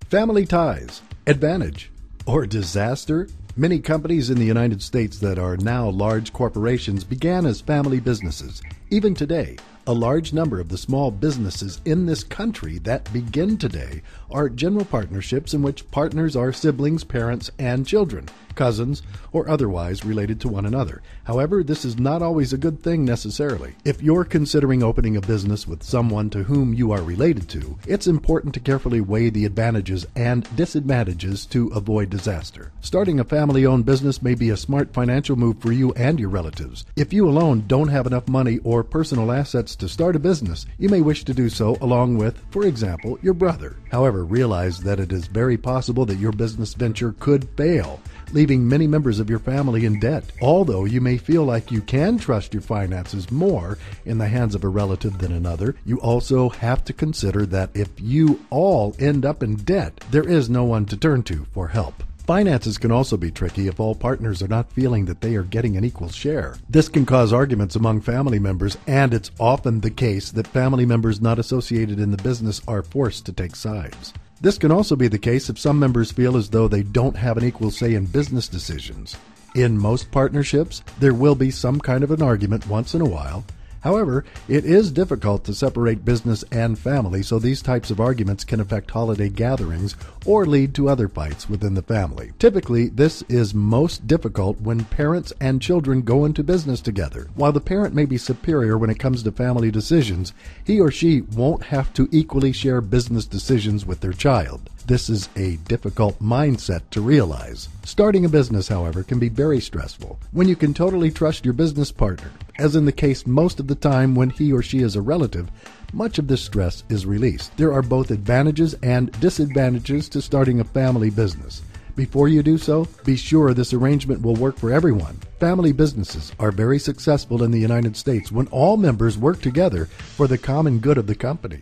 Family ties, advantage, or disaster? Many companies in the United States that are now large corporations began as family businesses. Even today, a large number of the small businesses in this country that begin today are general partnerships in which partners are siblings, parents, and children, cousins, or otherwise related to one another. However, this is not always a good thing necessarily. If you're considering opening a business with someone to whom you are related to, it's important to carefully weigh the advantages and disadvantages to avoid disaster. Starting a family-owned business may be a smart financial move for you and your relatives. If you alone don't have enough money or personal assets to start a business, you may wish to do so along with, for example, your brother. However, realize that it is very possible that your business venture could fail, leaving many members of your family in debt. Although you may feel like you can trust your finances more in the hands of a relative than another, you also have to consider that if you all end up in debt, there is no one to turn to for help. Finances can also be tricky if all partners are not feeling that they are getting an equal share. This can cause arguments among family members, and it's often the case that family members not associated in the business are forced to take sides. This can also be the case if some members feel as though they don't have an equal say in business decisions. In most partnerships, there will be some kind of an argument once in a while. However, it is difficult to separate business and family, so these types of arguments can affect holiday gatherings or lead to other fights within the family. Typically, this is most difficult when parents and children go into business together. While the parent may be superior when it comes to family decisions, he or she won't have to equally share business decisions with their child. This is a difficult mindset to realize. Starting a business, however, can be very stressful when you can totally trust your business partner. As in the case most of the time when he or she is a relative, much of this stress is released. There are both advantages and disadvantages to starting a family business. Before you do so, be sure this arrangement will work for everyone. Family businesses are very successful in the United States when all members work together for the common good of the company.